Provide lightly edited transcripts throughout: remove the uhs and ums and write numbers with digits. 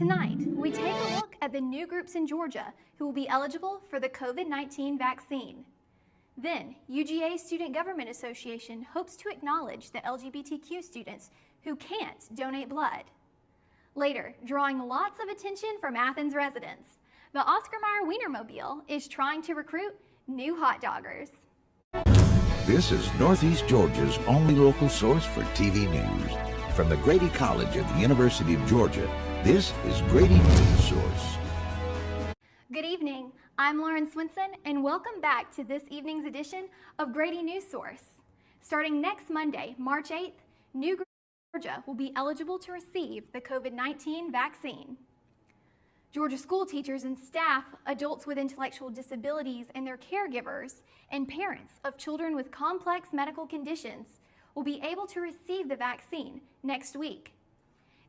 Tonight, we take a look at the new groups in Georgia who will be eligible for the COVID-19 vaccine. Then, UGA Student Government Association hopes to acknowledge the LGBTQ students who can't donate blood. Later, drawing lots of attention from Athens residents, the Oscar Mayer Wienermobile is trying to recruit new hot doggers. This is Northeast Georgia's only local source for TV news. From the Grady College of the University of Georgia, this is Grady Newsource. Good evening, I'm Lauren Swinson, and welcome back to this evening's edition of Grady Newsource. Starting next Monday, March 8th, new groups in Georgia will be eligible to receive the COVID-19 vaccine. Georgia school teachers and staff, adults with intellectual disabilities and their caregivers, and parents of children with complex medical conditions will be able to receive the vaccine next week.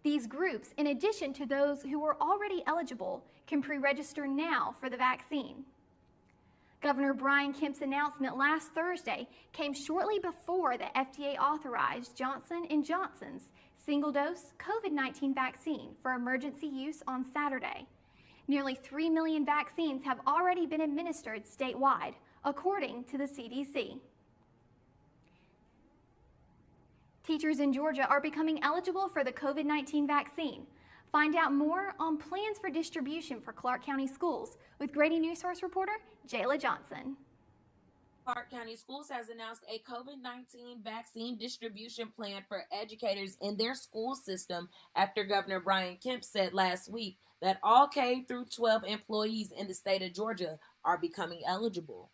These groups, in addition to those who are already eligible, can pre-register now for the vaccine. Governor Brian Kemp's announcement last Thursday came shortly before the FDA authorized Johnson & Johnson's single-dose COVID-19 vaccine for emergency use on Saturday. Nearly 3 million vaccines have already been administered statewide, according to the CDC. Teachers in Georgia are becoming eligible for the COVID-19 vaccine. Find out more on plans for distribution for Clark County schools with Grady Newsource reporter Jayla Johnson. Clark County Schools has announced a COVID-19 vaccine distribution plan for educators in their school system after Governor Brian Kemp said last week that all K-12 employees in the state of Georgia are becoming eligible.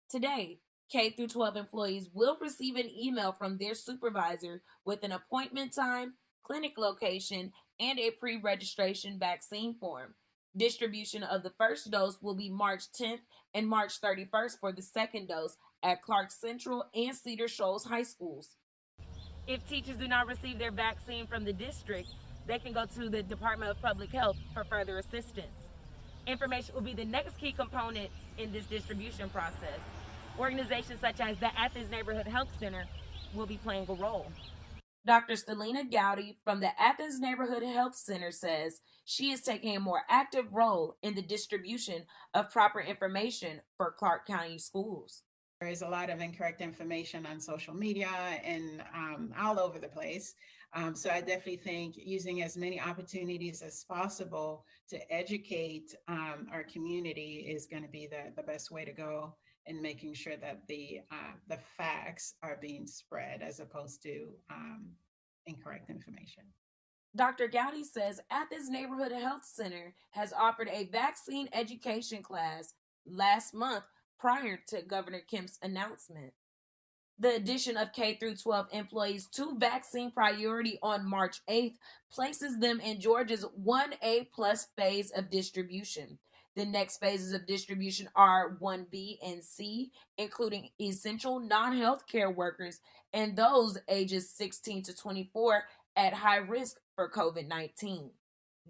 Today, K-12 employees will receive an email from their supervisor with an appointment time, clinic location, and a pre-registration vaccine form. Distribution of the first dose will be March 10th and March 31st for the second dose at Clark Central and Cedar Shoals High Schools. If teachers do not receive their vaccine from the district, they can go to the Department of Public Health for further assistance. Information will be the next key component in this distribution process. Organizations such as the Athens Neighborhood Health Center will be playing a role. Dr. Stelina Gowdy from the Athens Neighborhood Health Center says she is taking a more active role in the distribution of proper information for Clark County schools. There is a lot of incorrect information on social media and all over the place. So I definitely think using as many opportunities as possible to educate our community is going to be the best way to go in making sure that the facts are being spread as opposed to incorrect information. Dr. Gowdy says Athens Neighborhood Health Center has offered a vaccine education class last month prior to Governor Kemp's announcement. The addition of K-12 employees to vaccine priority on March 8th places them in Georgia's 1A plus phase of distribution. The next phases of distribution are 1B and C, including essential non-healthcare workers and those ages 16 to 24 at high risk for COVID-19.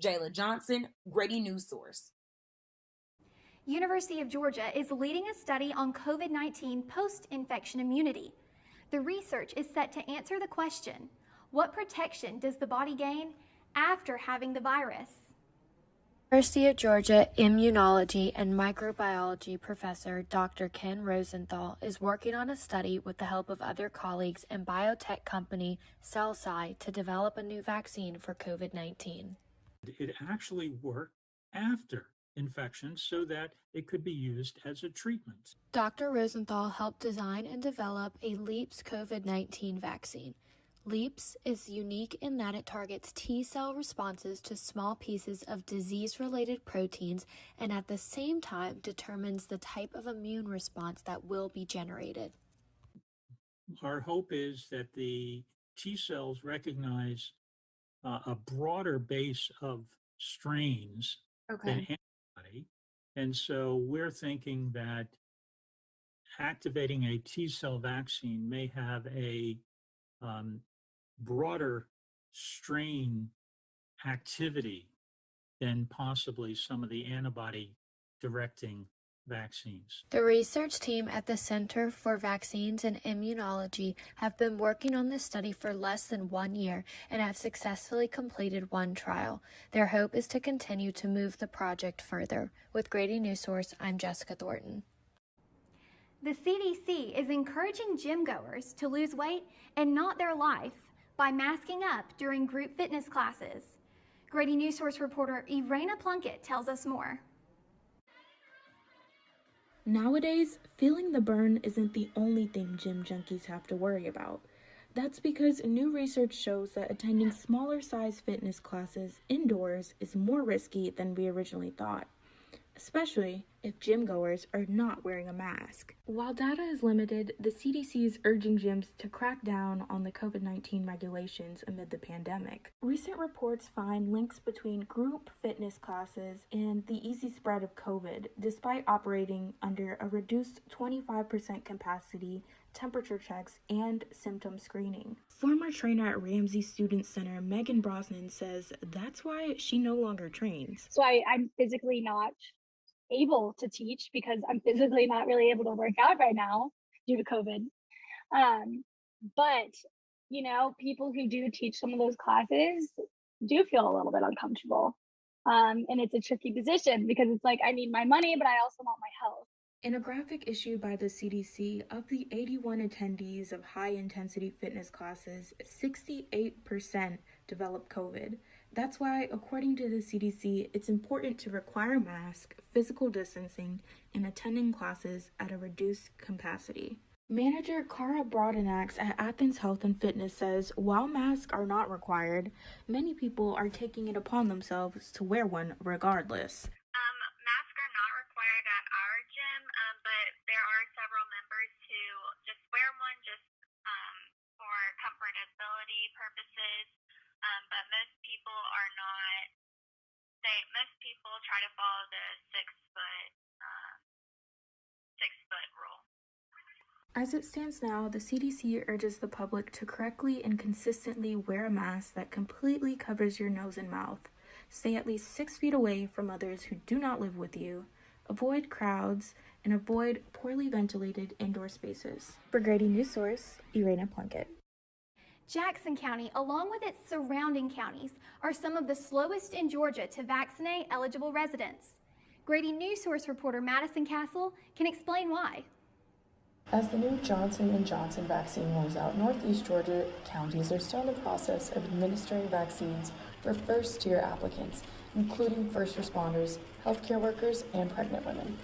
Jayla Johnson, Grady Newsource. University of Georgia is leading a study on COVID-19 post-infection immunity. The research is set to answer the question, what protection does the body gain after having the virus? University of Georgia Immunology and Microbiology professor Dr. Ken Rosenthal is working on a study with the help of other colleagues and biotech company CellSci to develop a new vaccine for COVID-19. It actually worked after infection so that it could be used as a treatment. Dr. Rosenthal helped design and develop a LEAPS COVID-19 vaccine. LEAPS is unique in that it targets T-cell responses to small pieces of disease-related proteins and at the same time determines the type of immune response that will be generated. Our hope is that the T-cells recognize a broader base of strains than antibody, and so we're thinking that activating a T-cell vaccine may have a broader strain activity than possibly some of the antibody directing vaccines. The research team at the Center for Vaccines and Immunology have been working on this study for less than 1 year and have successfully completed one trial. Their hope is to continue to move the project further. With Grady Newsource, I'm Jessica Thornton. The CDC is encouraging gym goers to lose weight and not their life by masking up during group fitness classes. Grady Newsource reporter Irena Plunkett tells us more. Nowadays, feeling the burn isn't the only thing gym junkies have to worry about. That's because new research shows that attending smaller size fitness classes indoors is more risky than we originally thought, especially if gym goers are not wearing a mask. While data is limited, the CDC is urging gyms to crack down on the COVID-19 regulations amid the pandemic. Recent reports find links between group fitness classes and the easy spread of COVID, despite operating under a reduced 25% capacity, temperature checks, and symptom screening. Former trainer at Ramsey Student Center, Megan Brosnan, says that's why she no longer trains. So I'm physically not able to teach because I'm physically not really able to work out right now due to COVID. But, you know, people who do teach some of those classes do feel a little bit uncomfortable. And it's a tricky position because it's like, I need my money, but I also want my health. In a graphic issued by the CDC, of the 81 attendees of high-intensity fitness classes, 68% developed COVID. That's why, according to the CDC, it's important to require a mask, physical distancing, and attending classes at a reduced capacity. Manager Cara Brodenax at Athens Health and Fitness says while masks are not required, many people are taking it upon themselves to wear one regardless. Masks are not required at our gym, but there are several members who just wear one for comfortability purposes. But most people are not. Most people try to follow the 6 foot rule. As it stands now, the CDC urges the public to correctly and consistently wear a mask that completely covers your nose and mouth. Stay at least 6 feet away from others who do not live with you. Avoid crowds and avoid poorly ventilated indoor spaces. For Grady Newsource, Irena Plunkett. Jackson County, along with its surrounding counties, are some of the slowest in Georgia to vaccinate eligible residents. Grady Newsource reporter Madison Castle can explain why. As the new Johnson & Johnson vaccine rolls out, Northeast Georgia counties are still in the process of administering vaccines for first-tier applicants, including first responders, healthcare workers, and pregnant women.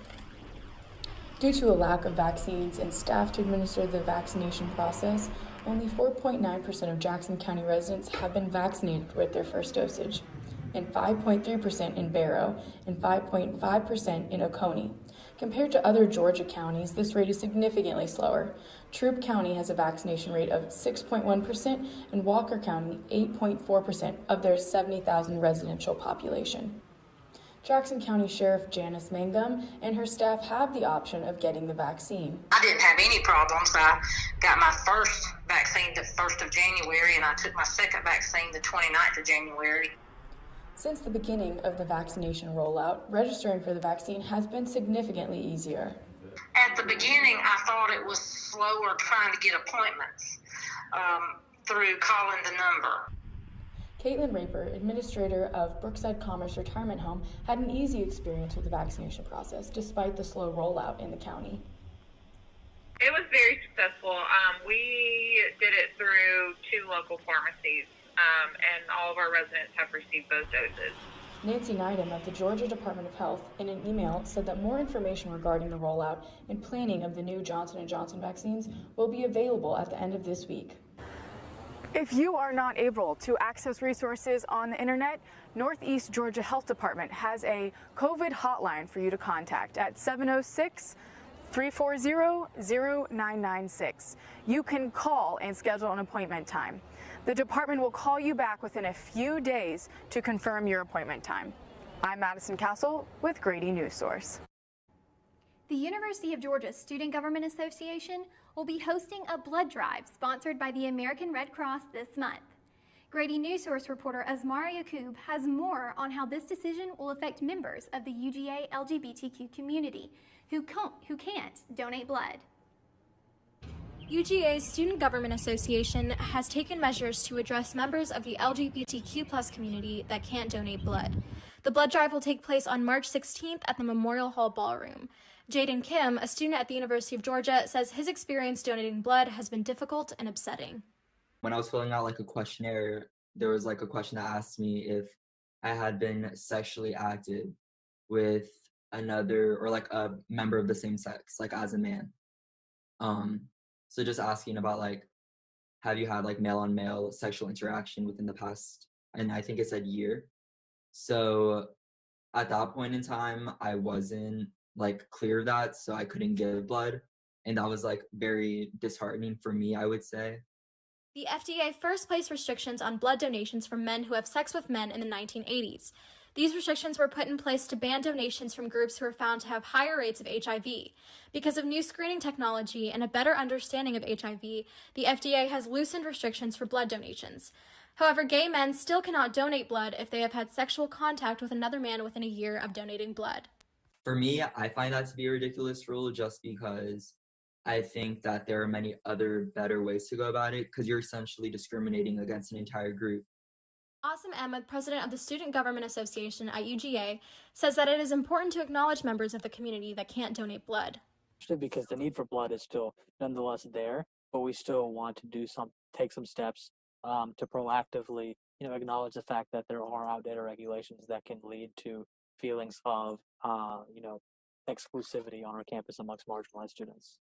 Due to a lack of vaccines and staff to administer the vaccination process, only 4.9% of Jackson County residents have been vaccinated with their first dosage, and 5.3% in Barrow and 5.5% in Oconee. Compared to other Georgia counties, this rate is significantly slower. Troup County has a vaccination rate of 6.1% and Walker County 8.4% of their 70,000 residential population. Jackson County Sheriff Janice Mangum and her staff have the option of getting the vaccine. I didn't have any problems. I got my first vaccine the 1st of January, and I took my second vaccine the 29th of January. Since the beginning of the vaccination rollout, registering for the vaccine has been significantly easier. At the beginning, I thought it was slower trying to get appointments through calling the number. Caitlin Raper, administrator of Brookside Commerce Retirement Home, had an easy experience with the vaccination process, despite the slow rollout in the county. It was very successful. We did it through 2 local pharmacies, and all of our residents have received both doses. Nancy Neidham of the Georgia Department of Health, in an email, said that more information regarding the rollout and planning of the new Johnson & Johnson vaccines will be available at the end of this week. If you are not able to access resources on the internet, Northeast Georgia Health Department has a COVID hotline for you to contact at 706-340-0996. You can call and schedule an appointment time. The department will call you back within a few days to confirm your appointment time. I'm Madison Castle with Grady Newsource. The University of Georgia Student Government Association will be hosting a blood drive sponsored by the American Red Cross this month. Grady Newsource reporter Asmara Yacoub has more on how this decision will affect members of the UGA LGBTQ community who can't donate blood. UGA's Student Government Association has taken measures to address members of the LGBTQ+ community that can't donate blood. The blood drive will take place on March 16th at the Memorial Hall Ballroom. Jaden Kim, a student at the University of Georgia, says his experience donating blood has been difficult and upsetting. When I was filling out like a questionnaire, there was like a question that asked me if I had been sexually active with another or like a member of the same sex, like as a man. So just asking about like, have you had like male on male sexual interaction within the past, and I think it said year. So at that point in time, I wasn't like clear of that, so I couldn't give blood. And that was like very disheartening for me, I would say. The FDA first placed restrictions on blood donations from men who have sex with men in the 1980s. These restrictions were put in place to ban donations from groups who were found to have higher rates of HIV. Because of new screening technology and a better understanding of HIV, the FDA has loosened restrictions for blood donations. However, gay men still cannot donate blood if they have had sexual contact with another man within a year of donating blood. For me, I find that to be a ridiculous rule just because I think that there are many other better ways to go about it, because you're essentially discriminating against an entire group. Asim Ahmed, president of the Student Government Association at UGA, says that it is important to acknowledge members of the community that can't donate blood. Because the need for blood is still nonetheless there, but we still want to take some steps to proactively, acknowledge the fact that there are outdated regulations that can lead to feelings of, exclusivity on our campus amongst marginalized students.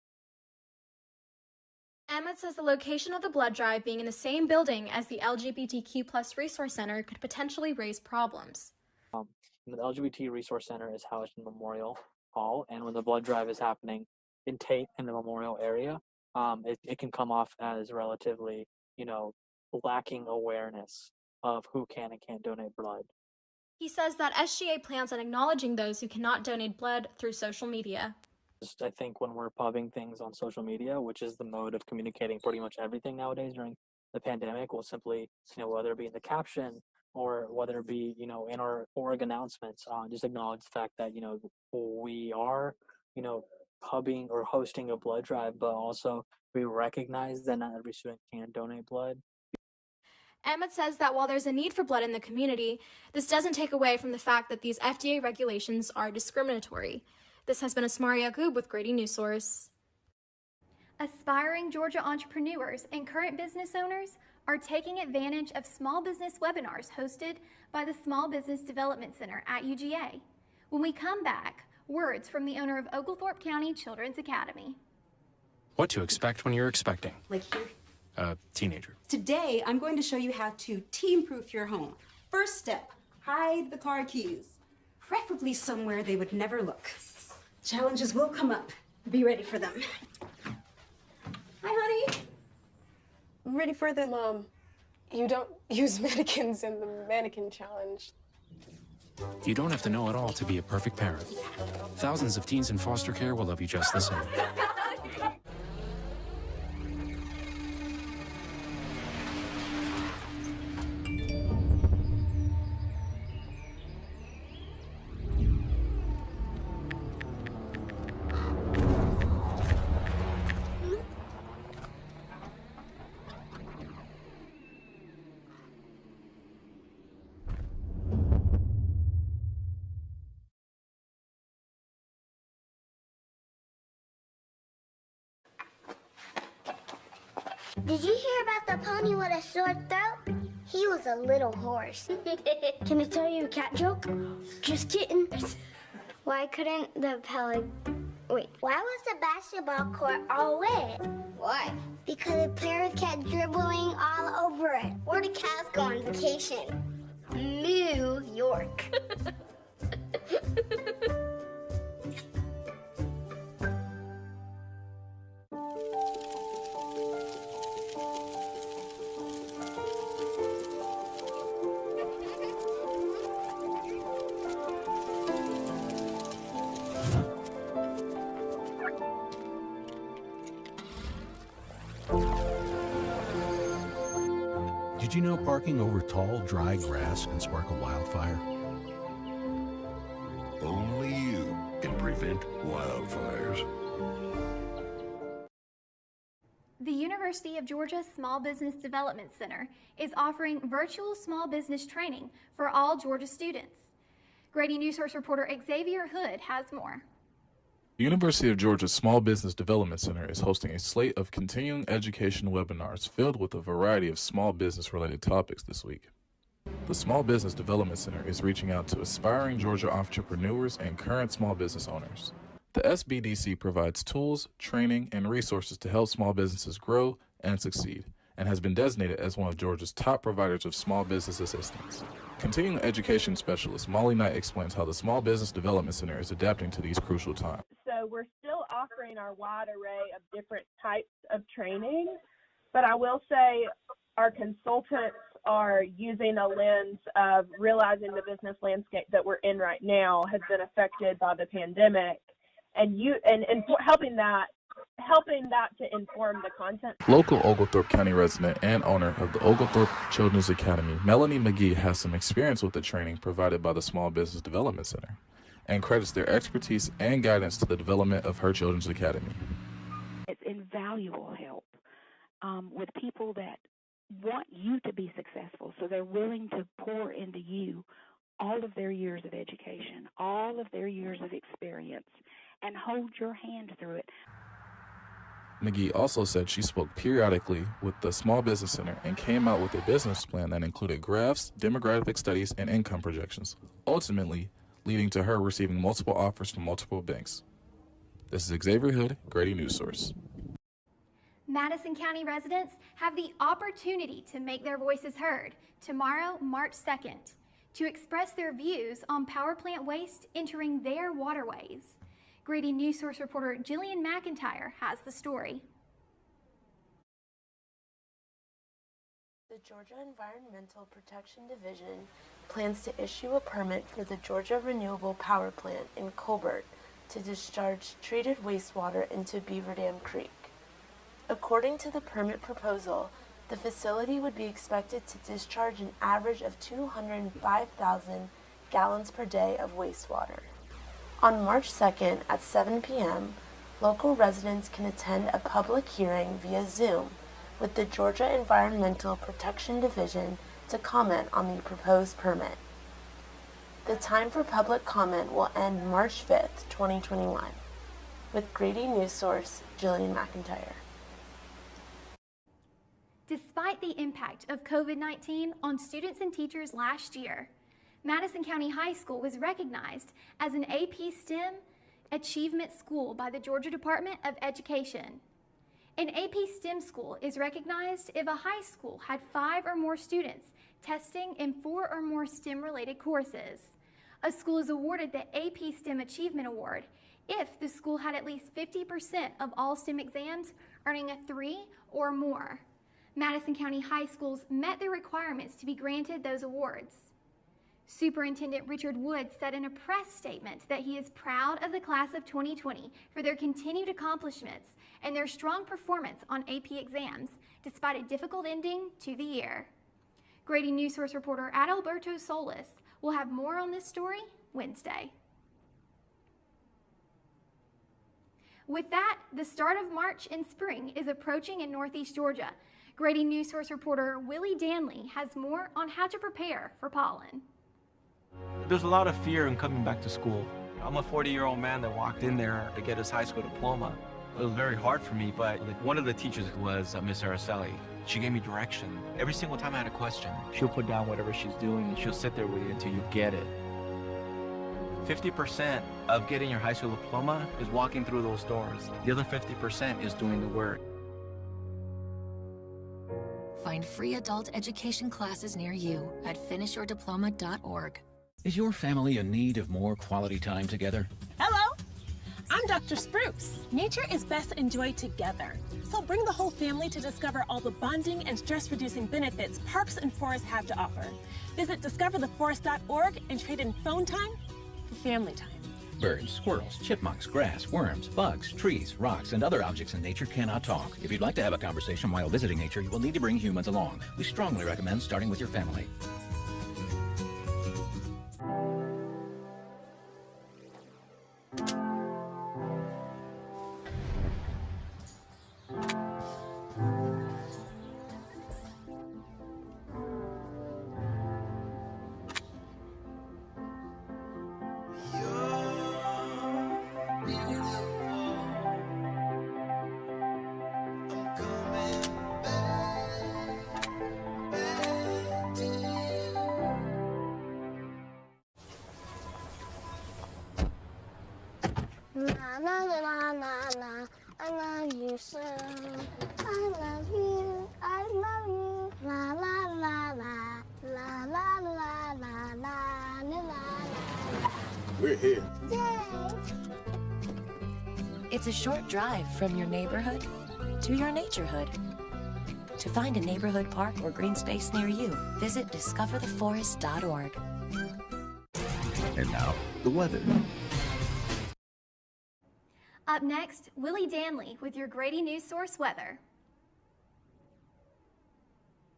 Ahmed says the location of the blood drive being in the same building as the LGBTQ+ Resource Center could potentially raise problems. The LGBT Resource Center is housed in Memorial Hall, and when the blood drive is happening in Tate in the Memorial area, it can come off as relatively, lacking awareness of who can and can't donate blood. He says that SGA plans on acknowledging those who cannot donate blood through social media. I think when we're pubbing things on social media, which is the mode of communicating pretty much everything nowadays during the pandemic, we'll simply, whether it be in the caption or whether it be, in our org announcements, just acknowledge the fact that, we are, pubbing or hosting a blood drive, but also we recognize that not every student can donate blood. Ahmed says that while there's a need for blood in the community, this doesn't take away from the fact that these FDA regulations are discriminatory. This has been Asmara Yacoub with Grady Newsource. Aspiring Georgia entrepreneurs and current business owners are taking advantage of small business webinars hosted by the Small Business Development Center at UGA. When we come back, words from the owner of Oglethorpe County Children's Academy. What to expect when you're expecting. Like here. A teenager. Today, I'm going to show you how to teen-proof your home. First step, hide the car keys. Preferably somewhere they would never look. Challenges will come up. Be ready for them. Hi, honey. Ready for the... Mom, you don't use mannequins in the mannequin challenge. You don't have to know it all to be a perfect parent. Thousands of teens in foster care will love you just the same. Did you hear about the pony with a sore throat? He was a little horse. Can I tell you a cat joke? Just kidding. Why couldn't the Why was the basketball court all wet? Why? Because the players kept dribbling all over it. Where did cats go on vacation? New York. Did you know parking over tall, dry grass can spark a wildfire? Only you can prevent wildfires. The University of Georgia Small Business Development Center is offering virtual small business training for all Georgia students. Grady Newsource reporter Xavier Hood has more. The University of Georgia Small Business Development Center is hosting a slate of continuing education webinars filled with a variety of small business-related topics this week. The Small Business Development Center is reaching out to aspiring Georgia entrepreneurs and current small business owners. The SBDC provides tools, training, and resources to help small businesses grow and succeed, and has been designated as one of Georgia's top providers of small business assistance. Continuing education specialist Molly Knight explains how the Small Business Development Center is adapting to these crucial times. So we're still offering our wide array of different types of training, but I will say our consultants are using a lens of realizing the business landscape that we're in right now has been affected by the pandemic, and helping that to inform the content. Local Oglethorpe County resident and owner of the Oglethorpe Children's Academy, Melanie McGee, has some experience with the training provided by the Small Business Development Center and credits their expertise and guidance to the development of her Children's Academy. It's invaluable help with people that want you to be successful, so they're willing to pour into you all of their years of education, all of their years of experience, and hold your hand through it. McGee also said she spoke periodically with the Small Business Center and came out with a business plan that included graphs, demographic studies, and income projections, ultimately leading to her receiving multiple offers from multiple banks. This is Xavier Hood, Grady Newsource. Madison County residents have the opportunity to make their voices heard tomorrow, March 2nd, to express their views on power plant waste entering their waterways. Grady Newsource reporter Jillian McIntyre has the story. The Georgia Environmental Protection Division plans to issue a permit for the Georgia Renewable Power Plant in Colbert to discharge treated wastewater into Beaver Dam Creek. According to the permit proposal, the facility would be expected to discharge an average of 205,000 gallons per day of wastewater. On March 2nd at 7 p.m., local residents can attend a public hearing via Zoom with the Georgia Environmental Protection Division to comment on the proposed permit. The time for public comment will end March 5th, 2021. With Grady Newsource, Jillian McIntyre. Despite the impact of COVID-19 on students and teachers last year, Madison County High School was recognized as an AP STEM achievement school by the Georgia Department of Education. An AP STEM school is recognized if a high school had 5 or more students testing in 4 or more STEM-related courses. A school is awarded the AP STEM Achievement Award if the school had at least 50% of all STEM exams earning a 3 or more. Madison County High Schools met the requirements to be granted those awards. Superintendent Richard Wood said in a press statement that he is proud of the class of 2020 for their continued accomplishments and their strong performance on AP exams, despite a difficult ending to the year. Grady Newsource reporter Adalberto Solis will have more on this story Wednesday. With that, the start of March and spring is approaching in Northeast Georgia. Grady Newsource reporter Willie Danley has more on how to prepare for pollen. There's a lot of fear in coming back to school. I'm a 40-year-old man that walked in there to get his high school diploma. It was very hard for me, but one of the teachers was Miss Araceli. She gave me direction. Every single time I had a question, she'll put down whatever she's doing and she'll sit there with you until you get it. 50% of getting your high school diploma is walking through those doors. The other 50% is doing the work. Find free adult education classes near you at finishyourdiploma.org. Is your family in need of more quality time together? Hello, I'm Dr. Spruce. Nature is best enjoyed together. So bring the whole family to discover all the bonding and stress-reducing benefits parks and forests have to offer. Visit discovertheforest.org and trade in phone time for family time. Birds, squirrels, chipmunks, grass, worms, bugs, trees, rocks, and other objects in nature cannot talk. If you'd like to have a conversation while visiting nature, you will need to bring humans along. We strongly recommend starting with your family. La la la la la, I love you so. I love you, I love you. La la la la, la la la la la la la. We're here. Yay! It's a short drive from your neighborhood to your naturehood. To find a neighborhood park or green space near you, visit discovertheforest.org. And now, the weather. Up next, Willie Danley with your Grady Newsource weather.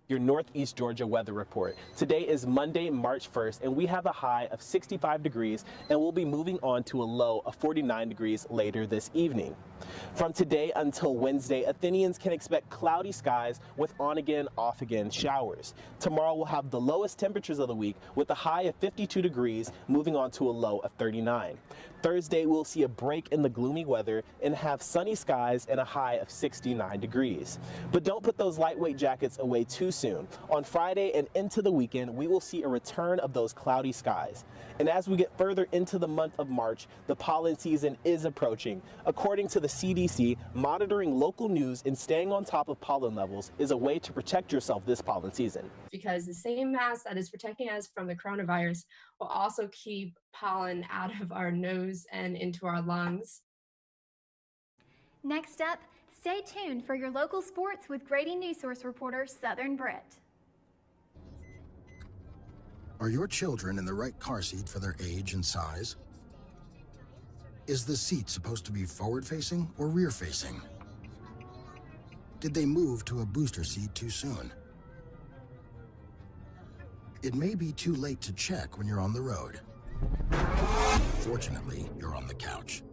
Your Northeast Georgia weather report. Today is Monday, March 1st, and we have a high of 65 degrees, and we'll be moving on to a low of 49 degrees later this evening. From today until Wednesday, Athenians can expect cloudy skies with on-again, off-again showers. Tomorrow we'll have the lowest temperatures of the week with a high of 52 degrees, moving on to a low of 39. Thursday, we'll see a break in the gloomy weather and have sunny skies and a high of 69 degrees. But don't put those lightweight jackets away too soon. On Friday and into the weekend, we will see a return of those cloudy skies. And as we get further into the month of March, the pollen season is approaching. According to the CDC, monitoring local news and staying on top of pollen levels is a way to protect yourself this pollen season. Because the same mask that is protecting us from the coronavirus will also keep pollen out of our nose and into our lungs. Next up, stay tuned for your local sports with Grady Newsource reporter Southern Brit. Are your children in the right car seat for their age and size? Is the seat supposed to be forward-facing or rear-facing? Did they move to a booster seat too soon? It may be too late to check when you're on the road. Fortunately, you're on the couch.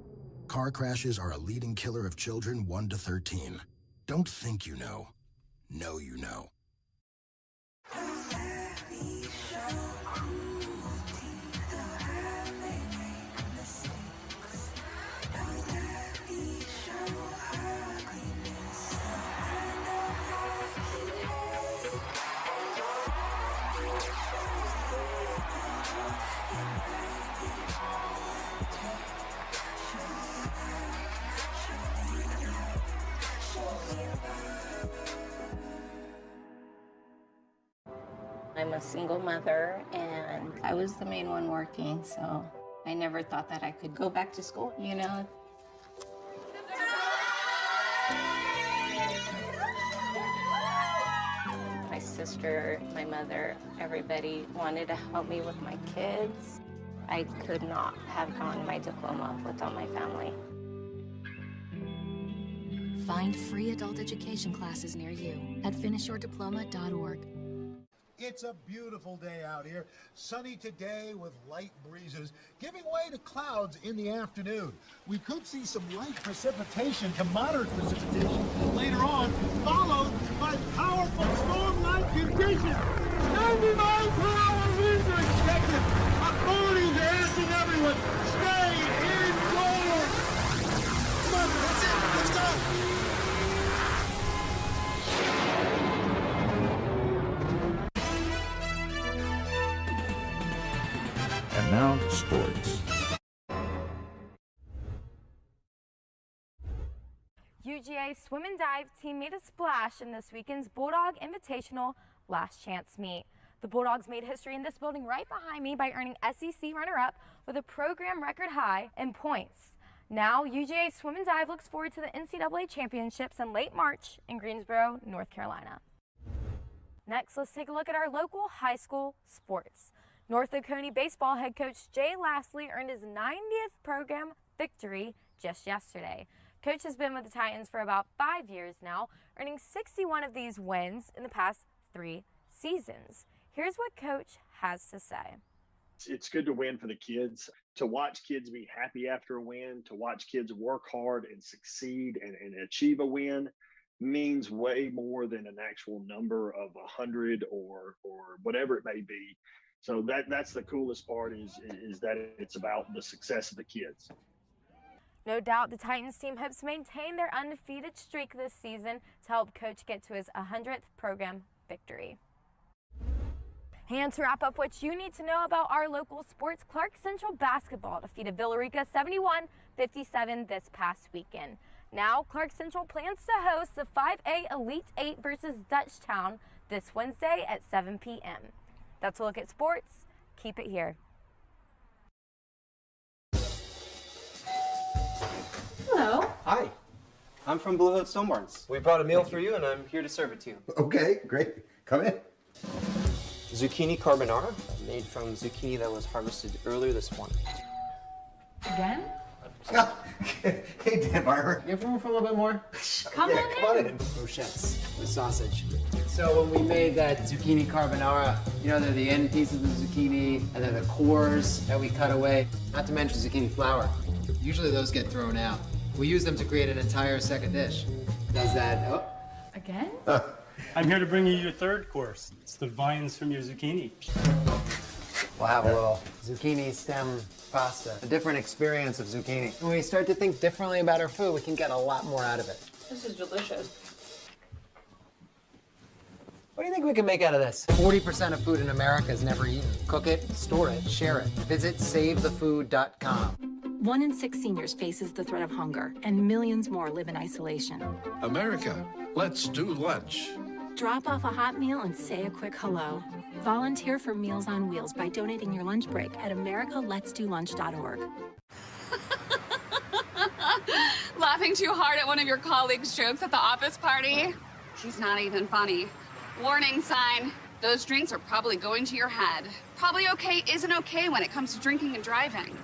Car crashes are a leading killer of children 1 to 13. Don't think you know. Know you know. I'm a single mother and I was the main one working, so I never thought that I could go back to school, you know? My sister, my mother, everybody wanted to help me with my kids. I could not have gotten my diploma without my family. Find free adult education classes near you at finishyourdiploma.org. It's a beautiful day out here. Sunny today with light breezes, giving way to clouds in the afternoon. We could see some light precipitation to moderate precipitation later on, followed by powerful storm-like conditions. 99-mile winds are expected. Authorities are asking everyone, stay indoors. Come on, that's it. Let's go. And now, sports. UGA Swim and Dive team made a splash in this weekend's Bulldog Invitational Last Chance Meet. The Bulldogs made history in this building right behind me by earning SEC runner-up with a program record high in points. Now, UGA Swim and Dive looks forward to the NCAA Championships in late March in Greensboro, North Carolina. Next, let's take a look at our local high school sports. North Oconee baseball head coach Jay Lastly earned his 90th program victory just yesterday. Coach has been with the Titans for about 5 years now, earning 61 of these wins in the past 3 seasons. Here's what Coach has to say. It's good to win for the kids, to watch kids be happy after a win, to watch kids work hard and succeed and achieve a win means way more than an actual number of 100 or whatever it may be. So that's the coolest part is that it's about the success of the kids. No doubt the Titans team hopes to maintain their undefeated streak this season to help Coach get to his 100th program victory. And to wrap up what you need to know about our local sports, Clark Central basketball defeated Villarica 71-57 this past weekend. Now, Clark Central plans to host the 5A Elite 8 versus Dutchtown this Wednesday at 7 p.m. That's a look at sports. Keep it here. Hello. Hi. I'm from Blue Hood Stone Barns. We brought a meal for you, and I'm here to serve it to you. Okay, great. Come in. Zucchini carbonara, made from zucchini that was harvested earlier this morning. Again? Hey, Dan Barber. You have room for a little bit more? Come on in. Rochettes with sausage. So when we made that zucchini carbonara, you know, they're the end pieces of the zucchini, and then the cores that we cut away, not to mention zucchini flour. Usually those get thrown out. We use them to create an entire second dish. Does that, Again? I'm here to bring you your third course. It's the vines from your zucchini. We'll have a little zucchini stem pasta, a different experience of zucchini. When we start to think differently about our food, we can get a lot more out of it. This is delicious. What do you think we can make out of this? 40% of food in America is never eaten. Cook it, store it, share it. Visit SaveTheFood.com. 1 in 6 seniors faces the threat of hunger, and millions more live in isolation. America, let's do lunch. Drop off a hot meal and say a quick hello. Volunteer for Meals on Wheels by donating your lunch break at americaletsdolunch.org. Laughing too hard at one of your colleagues' jokes at the office party? She's not even funny. Warning sign. Those drinks are probably going to your head. Probably okay isn't okay when it comes to drinking and driving.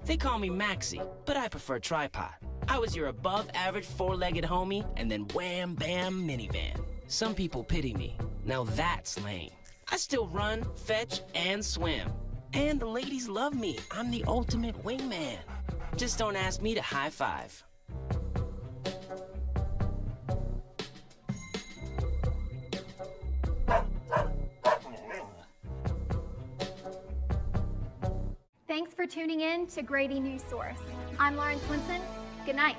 They call me Maxie, but I prefer tripod. I was your above-average four-legged homie, and then wham-bam minivan. Some people pity me. Now that's lame. I still run, fetch, and swim. And the ladies love me. I'm the ultimate wingman. Just don't ask me to high-five. Thanks for tuning in to Grady Newsource. I'm Lauren Swinson. Good night.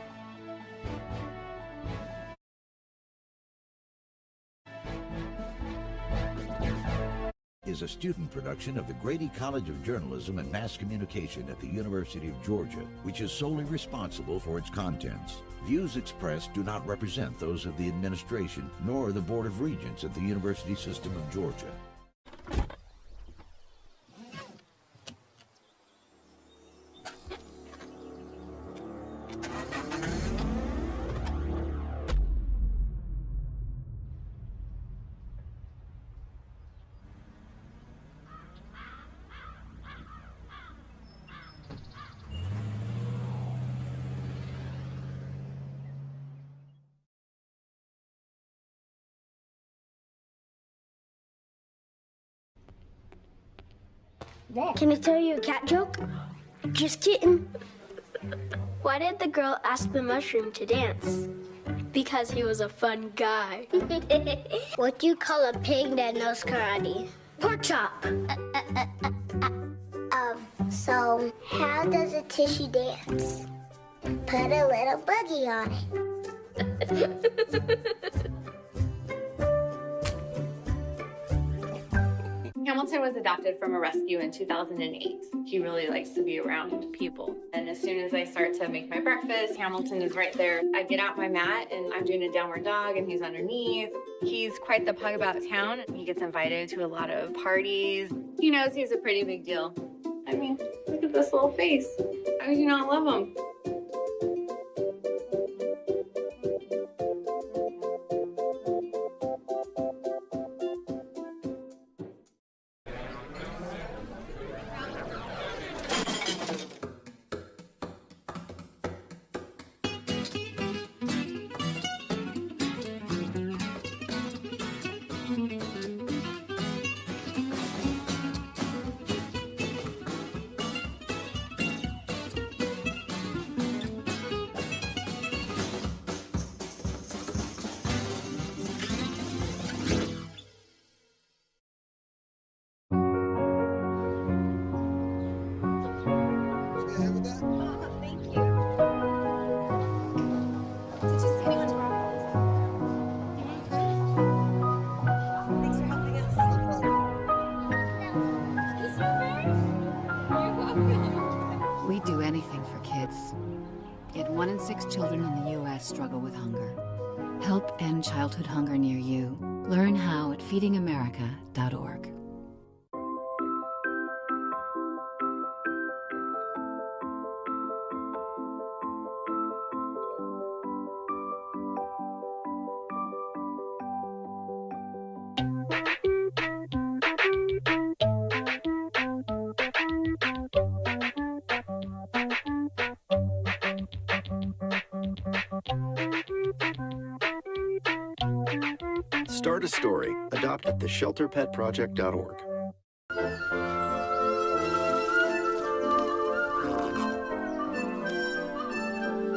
Is a student production of the Grady College of Journalism and Mass Communication at the University of Georgia, which is solely responsible for its contents. Views expressed do not represent those of the administration nor the Board of Regents at the University System of Georgia. Can I tell you a cat joke? Just kidding. Why did the girl ask the mushroom to dance? Because he was a fun guy. What do you call a pig that knows karate? Pork chop. So how does a tissue dance? Put a little boogie on it. Hamilton was adopted from a rescue in 2008. He really likes to be around people. And as soon as I start to make my breakfast, Hamilton is right there. I get out my mat and I'm doing a downward dog and he's underneath. He's quite the pug about town. He gets invited to a lot of parties. He knows he's a pretty big deal. I mean, look at this little face. How could you not love him? ahead with that? Oh, thank you. Did you see anyone tomorrow? Thanks for helping us. Is this your bag? You're welcome. We do anything for kids. Yet 1 in 6 children in the U.S. struggle with hunger. Help end childhood hunger near you. Learn how at feedingamerica.org. Start a story. Adopt at theshelterpetproject.org.